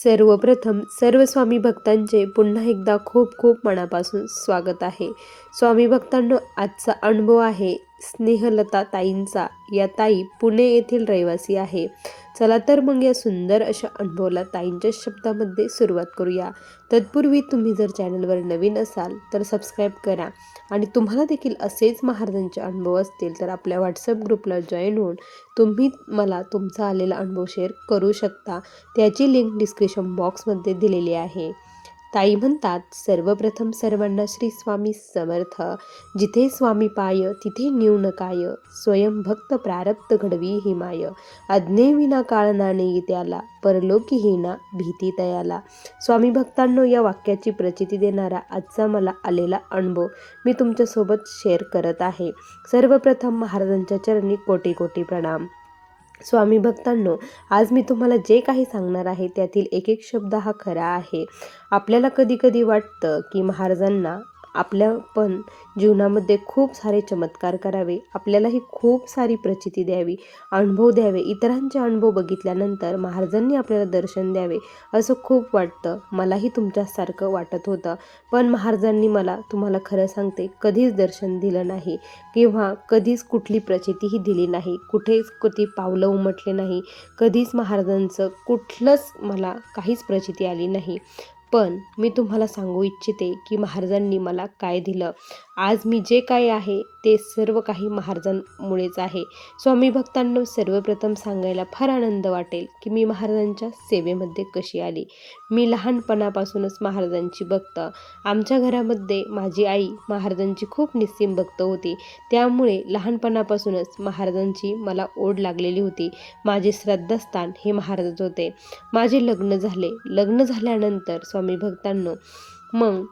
सर्वप्रथम सर्व स्वामी भक्तांचे पुन्हा एकदा खूप खूप मनापासून स्वागत आहे. स्वामी भक्तांनो, आजचा अनुभव आहे स्नेहलता ताईंचा. या ताई पुणे येथील रहिवासी आहे. चला तर मग या सुंदर अशा अनुभवाला ताईंच्या शब्दामध्ये सुरुवात करूया. तत्पूर्वी तुम्ही जर चॅनलवर नवीन असाल तर सबस्क्राईब करा आणि तुम्हाला देखील असेच महाराजांचे अनुभव असतील तर आपल्या व्हॉट्सअप ग्रुपला जॉईन होऊन तुम्ही मला तुमचा आलेला अनुभव शेअर करू शकता. त्याची लिंक डिस्क्रिप्शन बॉक्समध्ये दिलेली आहे. ताई म्हणतात, सर्वप्रथम सर्वांना श्री स्वामी समर्थ. जिथे स्वामी पाय तिथे न्यून काय, स्वयं भक्त प्रारब्ध घडवी हिमाय. अज्ञे विना काळ नाणे त्याला, परलोकी हिना भीती तयाला. स्वामी भक्तांनो, या वाक्याची प्रचिती देणारा आजचा मला आलेला अनुभव मी तुमच्यासोबत शेअर करत आहे. सर्वप्रथम महाराजांच्या चरणी कोटी कोटी प्रणाम. स्वामी भक्तांनो, आज मी तुम्हाला जे काही सांगणार आहे त्यातील एक एक शब्द हा खरा आहे. आपल्याला कधी कधी वाटतं की महाराजांना आपल्या पण जीवनामध्ये खूप सारे चमत्कार करावे, आपल्यालाही खूप सारी प्रचिती द्यावी, अनुभव द्यावे, इतरांचे अनुभव बघितल्यानंतर महाराजांनी आपल्याला दर्शन द्यावे असं खूप वाटतं. मलाही तुमच्यासारखं वाटत होतं, पण महाराजांनी मला तुम्हाला खरं सांगते कधीच दर्शन दिलं नाही किंवा कधीच कुठली प्रचितीही दिली नाही, कुठेच कधी पावलं उमटले नाही, कधीच महाराजांचं कुठलंच मला काहीच प्रचिती आली नाही. पण मी तुम्हाला सांगू इच्छिते की महाराजांनी मला काय दिलं. आज मी जे काही आहे ते सर्व काही महाराजांमुळेच आहे. स्वामी भक्तांनो, सर्वप्रथम सांगायला फार आनंद वाटेल की मी महाराजांच्या सेवेमध्ये कशी आली. मी लहानपणापासूनच महाराजांची भक्त. आमच्या घरामध्ये माझी आई महाराजांची खूप निस्सीम भक्त होती. त्यामुळे लहानपणापासूनच महाराजांची मला ओढ लागलेली होती. माझे श्रद्धास्थान हे महाराजच होते. माझे लग्न झाले. लग्न झाल्यानंतर स्वामी भक्तांनो, मग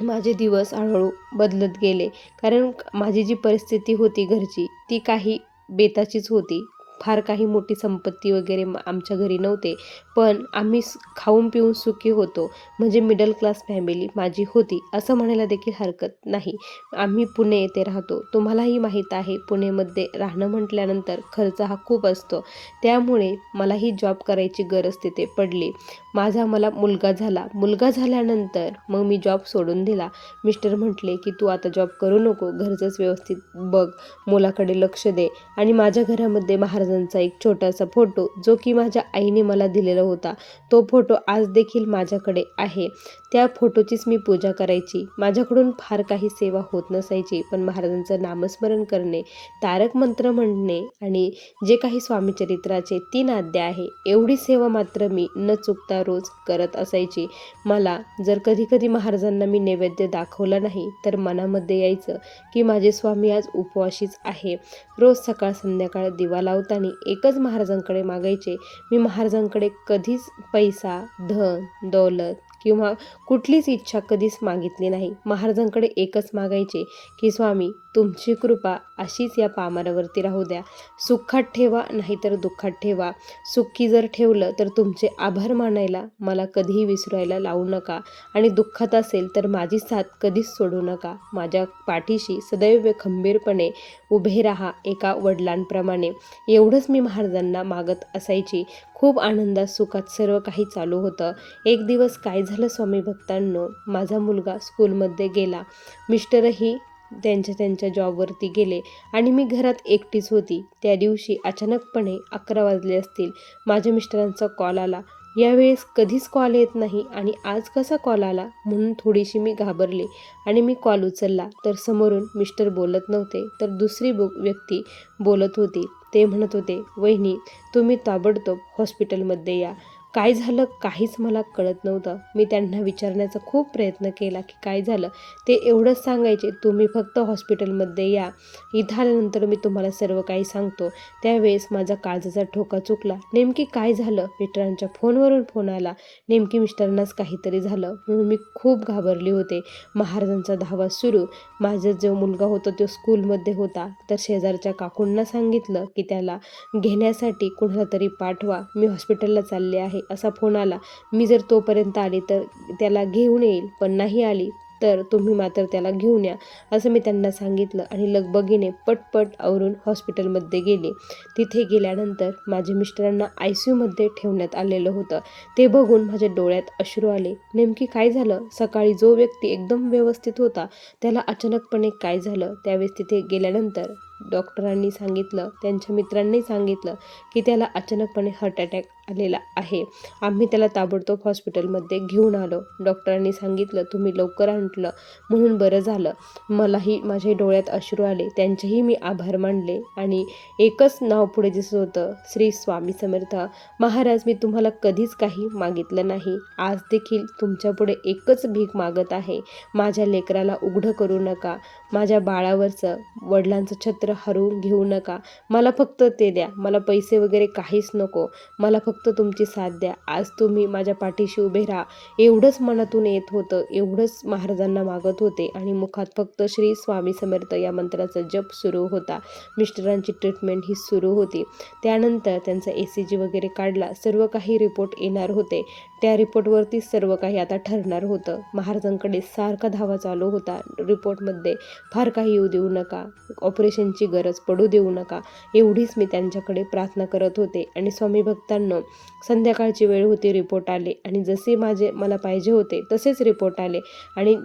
माझे दिवस हळूहळू बदलत गेले. कारण माझी जी परिस्थिती होती घरची ती काही बेताचीच होती. फार काही मोठी संपत्ती वगैरे आमच्या घरी नव्हते, पण आम्ही खाऊन पिऊन सुखी होतो. म्हणजे मिडल क्लास फॅमिली माझी होती असं म्हणायला देखील हरकत नाही. आम्ही पुणे येथे राहतो. तुम्हालाही माहीत आहे, पुणेमध्ये राहणं म्हटल्यानंतर खर्च हा खूप असतो. त्यामुळे मलाही जॉब करायची गरज तिथे पडली. मला मुलगा झाला. मुलगा झाल्यानंतर मग मी जॉब सोडून दिला. मिस्टर म्हटले की तू आता जॉब करू नको, घरचंच व्यवस्थित बघ, मुलाकडे लक्ष दे. आणि माझ्या घरामध्ये महाराजांचा एक छोटासा फोटो जो की माझ्या आईने मला दिलेला होता, तो फोटो आज देखील माझ्याकडे आहे. त्या फोटोचीच मी पूजा करायची. माझ्याकडून फार काही सेवा होत नसायची, पण महाराजांचं नामस्मरण करणे, तारक मंत्र म्हणणे आणि जे काही स्वामीचरित्राचे 3 अध्याय आहे एवढी सेवा मात्र मी न चुकता रोज करत असायची. मला जर कधी कधी महाराजांना मी नैवेद्य दाखवला नाही तर मनामध्ये यायचं की माझे स्वामी आज उपवाशीच आहे. रोज सकाळ संध्याकाळ दिवा लावताना एकच महाराजांकडे मागायचे. मी महाराजांकडे कधीच पैसा, धन, दौलत किंवा कुठलीच इच्छा कधीच मागितली नाही. महाराजांकडे एकच मागायचे की स्वामी, तुमची कृपा अशीच या पामरावरती राहू द्या. सुखात ठेवा नाहीतर दुःखात ठेवा. सुखी जर ठेवलं तर तुमचे आभार मानायला मला कधीही विसरायला लावू नका आणि दुःखात असेल तर माझी साथ कधीच सोडू नका. माझ्या पाठीशी सदैव खंबीरपणे उभे राहा एका वडिलांप्रमाणे. एवढंच मी महाराजांना मागत असायची. खूप आनंदात सुखात सर्व काही चालू होतं. एक दिवस काय झालं स्वामी भक्तांनो, माझा मुलगा स्कूलमध्ये गेला, मिस्टरही त्यांच्या जॉबवरती गेले आणि मी घरात एकटीच होती. त्या दिवशी अचानकपणे 11 वाजले असतील, माझ्या मिस्टरांचा कॉल आला. यावेळेस कधीच कॉल येत नाही आणि आज कसा कॉल आला म्हणून थोडीशी मी घाबरले आणि मी कॉल उचलला तर समोरून मिस्टर बोलत नव्हते तर दुसरी व्यक्ती बोलत होती. ते म्हणत होते, वहिनी तुम्ही ताबडतोब हॉस्पिटलमध्ये या. काय झालं काहीच मला कळत नव्हतं. मी त्यांना विचारण्याचा खूप प्रयत्न केला की काय झालं. ते एवढंच सांगायचे, तुम्ही फक्त हॉस्पिटलमध्ये या, इथं आल्यानंतर मी तुम्हाला सर्व काही सांगतो. त्यावेळेस माझा काळजाचा ठोका चुकला. नेमकी काय झालं? मिस्टरांच्या फोनवरून फोन आला. नेमकी मिस्टरांनाच काहीतरी झालं म्हणून मी खूप घाबरली होते. महाराजांचा धावा सुरू. माझा जो मुलगा होता तो स्कूलमध्ये होता, तर शेजारच्या काकूंना सांगितलं की त्याला घेण्यासाठी कुणाला तरी पाठवा, मी हॉस्पिटलला चालले आहे असा फोन आला. मी जर तोपर्यंत आली तर त्याला घेऊन येईल, पण नाही आली तर तुम्ही मात्र त्याला घेऊन या असं मी त्यांना सांगितलं आणि लगबगीने पटपट आवरून हॉस्पिटलमध्ये गेले. तिथे गेल्यानंतर माझ्या मिस्टरांना ICUमध्ये ठेवण्यात आलेलं होतं. ते बघून माझ्या डोळ्यात अश्रू आले. नेमकी काय झालं? सकाळी जो व्यक्ती एकदम व्यवस्थित होता त्याला अचानकपणे काय झालं? त्यावेळेस तिथे गेल्यानंतर डॉक्टरांनी सांगितलं, त्यांच्या मित्रांनी सांगितलं की त्याला अचानकपणे हार्ट अटॅक आलेला आहे. आम्ही त्याला ताबडतोब हॉस्पिटलमध्ये घेऊन आलो. डॉक्टरांनी सांगितलं तुम्ही लवकर आणलं म्हणून बरं झालं. मलाही माझ्या डोळ्यात अश्रू आले. त्यांचेही मी आभार मानले आणि एकच नाव पुढे दिसत होतं, श्री स्वामी समर्थ. महाराज, मी तुम्हाला कधीच काही मागितलं नाही. आज देखील तुमच्यापुढे एकच भीक मागत आहे. माझ्या लेकराला उघडं करू नका. माझ्या बाळावरचं वडिलांचं छत्र हरवून घेऊ नका. मला फक्त ते द्या. मला पैसे वगैरे काहीच नको. मला फक्त तुमची साथ द्या. आज तुम्ही माझ्या पाठीशी उभे राहा. एवढंच मनातून येत होतं, एवढंच महाराजांना मागत होते आणि मुखात फक्त श्री स्वामी समर्थ या मंत्राचा जप सुरू होता. मिस्टरांची ट्रीटमेंट ही सुरू होती. त्यानंतर त्यांचा ECG वगैरे काढला. सर्व काही रिपोर्ट येणार होते. त्या रिपोर्टवरती सर्व काही आता ठरणार होतं. महाराजांकडे सारखा धावा चालू होता. रिपोर्टमध्ये फार काही येऊ देऊ नका, ऑपरेशनची गरज पडू देऊ नका, एवढीच मी त्यांच्याकडे प्रार्थना करत होते. आणि स्वामी भक्तांनो, संध्याकाळची वेळ होती. रिपोर्ट आले आणि जसे मला पाहिजे होते तसेच रिपोर्ट आले. आणि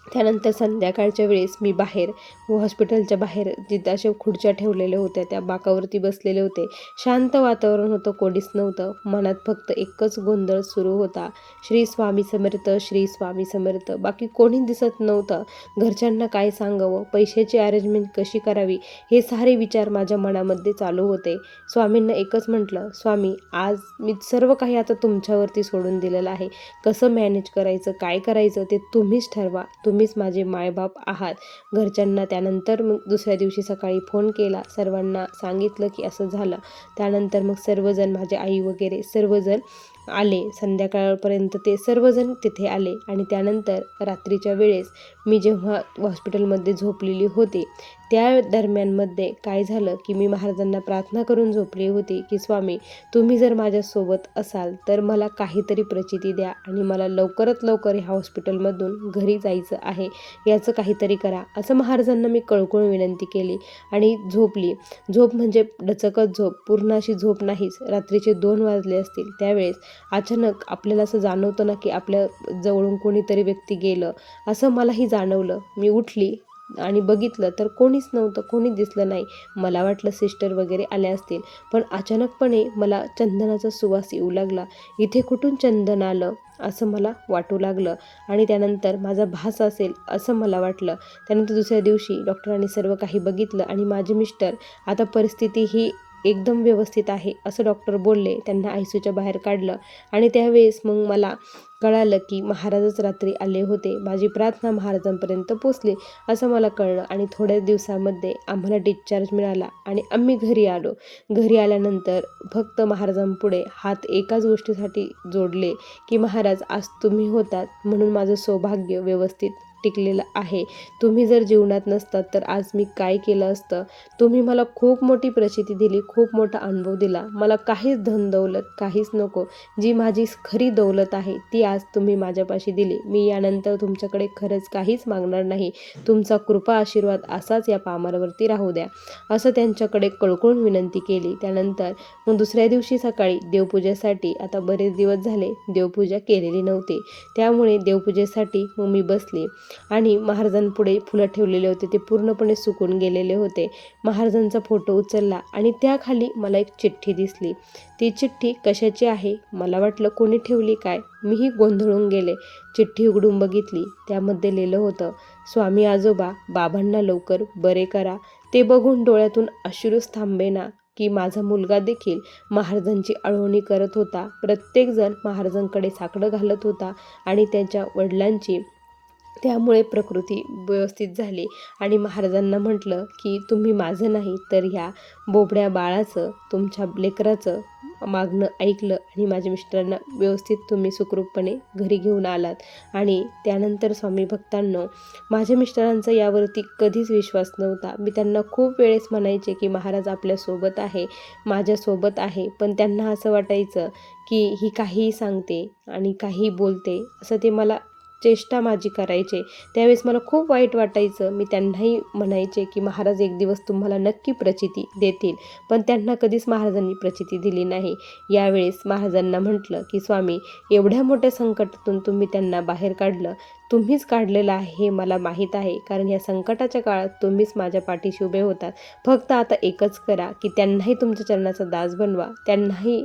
त्यानंतर संध्याकाळच्या वेळेस मी बाहेर हॉस्पिटलच्या बाहेर जिथं अशा खुर्च्या ठेवलेल्या होत्या त्या बाकावरती बसलेले होते. शांत वातावरण होतं, कोणीच नव्हतं. मनात फक्त एकच गोंधळ सुरू होता, श्री स्वामी समर्थ, श्री स्वामी समर्थ. बाकी कोणी दिसत नव्हतं. घरच्यांना काय सांगावं, पैशाची अरेंजमेंट कशी करावी, हे सारे विचार माझ्या मनामध्ये चालू होते. स्वामींना एकच म्हटलं, स्वामी, आज मी सर्व काही आता तुमच्यावरती सोडून दिलेलं आहे. कसं मॅनेज करायचं, काय करायचं ते तुम्हीच ठरवा. तुम्हीच माझे मायबाप आहात. घरच्यांना त्यानंतर मग दुसऱ्या दिवशी सकाळी फोन केला. सर्वांना सांगितलं की असं झालं. त्यानंतर मग सर्वजण, माझे आई वगैरे सर्वजण आले. संध्याकाळपर्यंत ते सर्वजण तिथे आले. आणि त्यानंतर रात्रीच्या वेळेस मी जेव्हा हॉस्पिटलमध्ये झोपलेली होती त्या दरम्यानमध्ये काय झालं की मी महाराजांना प्रार्थना करून झोपली होती की स्वामी, तुम्ही जर माझ्यासोबत असाल तर मला काहीतरी प्रचिती द्या आणि मला लवकरात लवकर ह्या हॉस्पिटलमधून घरी जायचं आहे, याचं काहीतरी करा, असं महाराजांना मी कळकळून विनंती केली आणि झोपली. झोप म्हणजे डचकत झोप, पूर्ण अशी झोप नाहीच. रात्रीचे 2 वाजले असतील. त्यावेळेस अचानक आपल्याला असं जाणवतं ना की आपल्या जवळून कोणीतरी व्यक्ती गेलं, असं मलाही जाणवलं. मी उठली आणि बघितलं तर कोणीच नव्हतं, कोणीच दिसलं नाही. मला वाटलं सिस्टर वगैरे आल्या असतील, पण अचानकपणे मला चंदनाचा सुवास येऊ लागला. इथे कुठून चंदन आलं असं मला वाटू लागलं आणि त्यानंतर माझा भास असेल असं मला वाटलं. त्यानंतर दुसऱ्या दिवशी डॉक्टरांनी सर्व काही बघितलं आणि माझे मिस्टर, आता परिस्थिती ही एकदम व्यवस्थित आहे असं डॉक्टर बोलले. त्यांना ICUच्या बाहेर काढलं आणि त्यावेळेस मग मला कळालं की महाराजच रात्री आले होते. माझी प्रार्थना महाराजांपर्यंत पोचली असं मला कळलं आणि थोड्याच दिवसामध्ये आम्हाला डिस्चार्ज मिळाला आणि आम्ही घरी आलो. घरी आल्यानंतर फक्त महाराजांपुढे हात एकाच गोष्टीसाठी जोडले की महाराज, आज तुम्ही होतात म्हणून माझं सौभाग्य व्यवस्थित टिकलेलं आहे. तुम्ही जर जीवनात नसतात तर आज मी काय केलं असतं. तुम्ही मला खूप मोठी प्रचिती दिली, खूप मोठा अनुभव दिला. मला काहीच धन दौलत काहीच नको. जी माझी खरी दौलत आहे ती आज तुम्ही माझ्यापाशी दिली. मी यानंतर तुमच्याकडे खरंच काहीच मागणार नाही. तुमचा कृपा आशीर्वाद असाच या पामरावरती राहू द्या, असं त्यांच्याकडे कळकळून विनंती केली. त्यानंतर मग दुसऱ्या दिवशी सकाळी देवपूजेसाठी, आता बरेच दिवस झाले देवपूजा केलेली नव्हती, त्यामुळे देवपूजेसाठी मग मी बसली आणि महाराजांपुढे फुलं ठेवलेले होते, ते पूर्णपणे सुकून गेलेले होते. महाराजांचा फोटो उचलला आणि त्याखाली मला एक चिठ्ठी दिसली. ती चिठ्ठी कशाची आहे मला वाटलं कोणी ठेवली काय, मीही गोंधळून गेले. चिठ्ठी उघडून बघितली. त्यामध्ये लिहिलं होतं, स्वामी आजोबा, बाबांना लवकर बरे करा. ते बघून डोळ्यातून अश्रूच थांबेना की माझा मुलगा देखील महाराजांची आळवणी करत होता. प्रत्येकजण महाराजांकडे साकडं घालत होता आणि त्यांच्या वडिलांची त्यामुळे प्रकृती व्यवस्थित झाली. आणि महाराजांना म्हटलं की तुम्ही माझं नाही तर ह्या बोबड्या बाळाचं, तुमच्या लेकराचं मागणं ऐकलं आणि माझ्या मिस्टरांना व्यवस्थित तुम्ही सुखरूपपणे घरी घेऊन आलात. आणि त्यानंतर स्वामी भक्तांनो, माझ्या मिस्टरांचा यावरती कधीच विश्वास नव्हता. मी त्यांना खूप वेळेस म्हणायचे की महाराज आपल्यासोबत आहे, माझ्यासोबत आहे, पण त्यांना असं वाटायचं की ही काहीही सांगते आणि काहीही बोलते, असं ते मला चेष्टा माझी करायचे, त्यावेळेस मला खूप वाईट वाटायचं. मी त्यांनाही म्हणायचे की महाराज एक दिवस तुम्हाला नक्की प्रचिती देतील, पण त्यांना कधीच महाराजांनी प्रचिती दिली नाही. यावेळेस महाराजांना म्हटलं की स्वामी, एवढ्या मोठ्या संकटातून तुम्ही त्यांना बाहेर काढलं, तुम्हीच काढलेलं आहे हे मला माहीत आहे, कारण या संकटाच्या काळात तुम्हीच माझ्या पाठीशी उभे होतात. फक्त आता एकच करा की त्यांनाही तुमच्या चरणाचा दास बनवा, त्यांनाही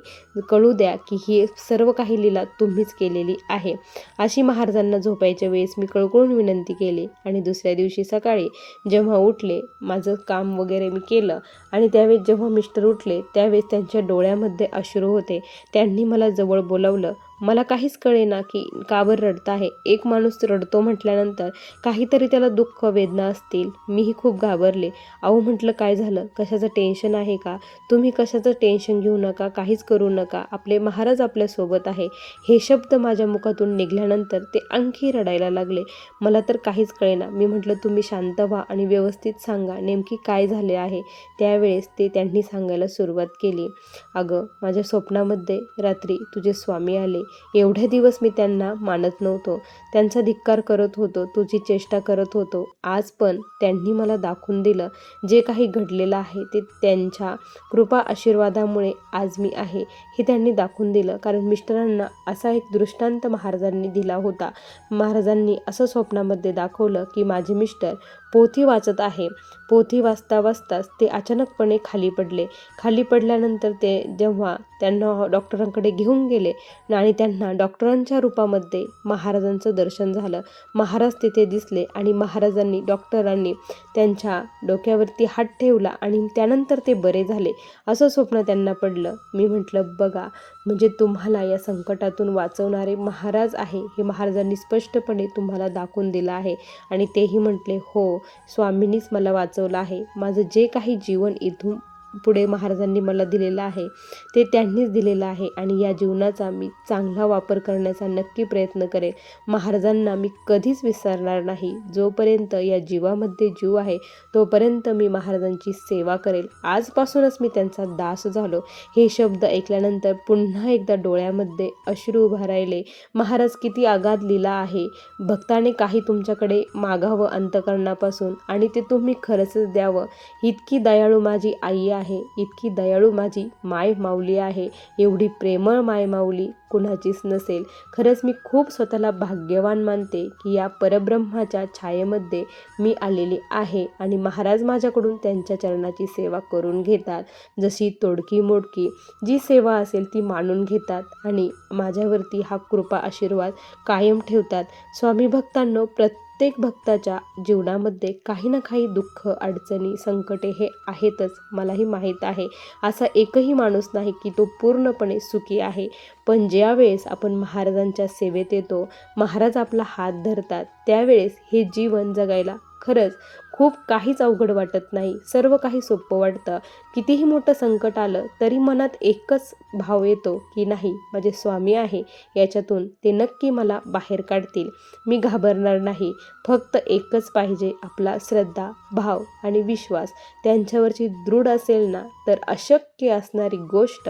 कळू द्या की ही सर्व काही लीला तुम्हीच केलेली आहे. अशी महाराजांना झोपायच्या वेळेस मी कळकळून विनंती केली. आणि दुसऱ्या दिवशी सकाळी जेव्हा उठले, माझं काम वगैरे मी केलं आणि त्यावेळेस जेव्हा मिस्टर उठले त्यावेळेस त्यांच्या डोळ्यामध्ये अश्रू होते. त्यांनी मला जवळ बोलावलं. मला काहीच कळेना की का बरं रडत आहे. एक माणूस रडतो म्हटल्यानंतर काहीतरी त्याला दुःख वेदना असतील. मीही खूप घाबरले. अहो म्हटलं, काय झालं, कशाचं टेन्शन आहे का? तुम्ही कशाचं टेन्शन घेऊ नका, काहीच करू नका, आपले महाराज आपल्यासोबत आहे. हे शब्द माझ्या मुखातून निघाल्यानंतर ते आणखी रडायला लागले. मला तर काहीच कळेना. मी म्हटलं, तुम्ही शांत व्हा आणि व्यवस्थित सांगा नेमकी काय झाले आहे. त्यावेळेस त्यांनी सांगायला सुरुवात केली. अगं, माझ्या स्वप्नामध्ये रात्री तुझे स्वामी आले. एवढे दिवस मी त्यांना मानत नव्हतो, त्यांचा धिक्कार करत होतो, तुझी चेष्टा करत होतो. आज पण त्यांनी मला दाखवून दिलं जे काही घडलेलं आहे ते त्यांच्या कृपा आशीर्वादामुळे आज मी आहे हे त्यांनी दाखवून दिलं. कारण मिस्टरांना असा एक दृष्टांत महाराजांनी दिला होता. महाराजांनी असं स्वप्नामध्ये दाखवलं की माझे मिस्टर पोथी वाचत आहे. पोथी वाचता वाचताच ते अचानकपणे खाली पडले. खाली पडल्यानंतर ते जेव्हा त्यांना डॉक्टरांकडे घेऊन गेले आणि त्यांना डॉक्टरांच्या रूपामध्ये महाराजांचं दर्शन झालं. महाराज तिथे दिसले आणि डॉक्टरांनी त्यांच्या डोक्यावरती हात ठेवला आणि त्यानंतर ते बरे झाले. असं स्वप्न त्यांना पडलं. मी म्हटलं, बघा, म्हणजे तुम्हाला या संकटातून वाचवणारे महाराज आहे हे महाराजांनी स्पष्टपणे तुम्हाला दाखवून दिलं आहे. आणि तेही म्हटले, हो, स्वामींनीच मला वाचवलं आहे. माझं जे काही जीवन इथून पुढे महाराजांनी मला दिलेलं आहे ते त्यांनीच दिलेलं आहे आणि या जीवनाचा मी चांगला वापर करण्याचा नक्की प्रयत्न करेन. महाराजांना मी कधीच विसरणार नाही. जोपर्यंत या जीवामध्ये जीव आहे तोपर्यंत मी महाराजांची सेवा करेल. आजपासूनच मी त्यांचा दास झालो. हे शब्द ऐकल्यानंतर पुन्हा एकदा डोळ्यामध्ये अश्रू उभा राहिले. महाराज, किती आगाध लीला आहे. भक्ताने काही तुमच्याकडे मागावं अंतकरणापासून आणि ते तुम्ही खरंच द्यावं. इतकी दयाळू माझी आई आहे, इतकी दयाळू माझी माय माऊली आहे. एवढी प्रेमळ माय माऊली कुणाचीच नसेल. खरंच मी खूप स्वतःला भाग्यवान मानते की या परब्रह्माच्या छायेमध्ये मी आलेली आहे आणि महाराज माझ्याकडून त्यांच्या चरणाची सेवा करून घेतात. जशी तोडकी मोडकी जी सेवा असेल ती मानून घेतात आणि माझ्यावरती हा कृपा आशीर्वाद कायम ठेवतात. स्वामी भक्तांनो, प्रत्येक भक्ताच्या जीवनामध्ये काही ना काही दुःख, अडचणी, संकटे हे आहेतच. मलाही माहीत आहे. असा एकही माणूस नाही की तो पूर्णपणे सुखी आहे. पण ज्यावेळेस आपण महाराजांच्या सेवेत येतो, महाराज आपला हात धरतात, त्यावेळेस हे जीवन जगायला खरंच खूप काहीच अवघड वाटत नाही. सर्व काही सोपं वाटतं. कितीही मोठं संकट आलं तरी मनात एकच भाव येतो की नाही, माझे स्वामी आहे, याच्यातून ते नक्की मला बाहेर काढतील. मी घाबरणार नाही. फक्त एकच पाहिजे, आपला श्रद्धा, भाव आणि विश्वास त्यांच्यावरची दृढ असेल ना, तर अशक्य असणारी गोष्ट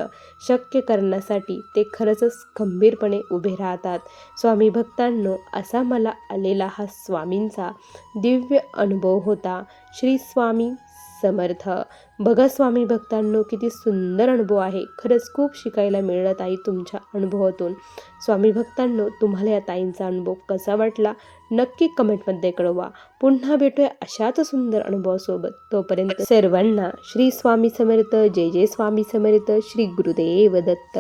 शक्य करण्यासाठी ते खरंच खंबीरपणे उभे राहतात. स्वामी भक्तांनो, असा मला आलेला हा स्वामींचा दिव्य अनुभव होता. श्री स्वामी समर्थ. बघा स्वामी भक्तांनो, किती सुंदर अनुभव आहे. खरंच खूप शिकायला मिळत ताई तुमच्या अनुभवातून. स्वामी भक्तांनो, तुम्हाला या ताईंचा अनुभव कसा वाटला नक्की कमेंटमध्ये कळवा. पुन्हा भेटूया अशाच सुंदर अनुभवासोबत. तोपर्यंत सर्वांना श्री स्वामी समर्थ. जय जय स्वामी समर्थ. श्री गुरुदेव दत्त.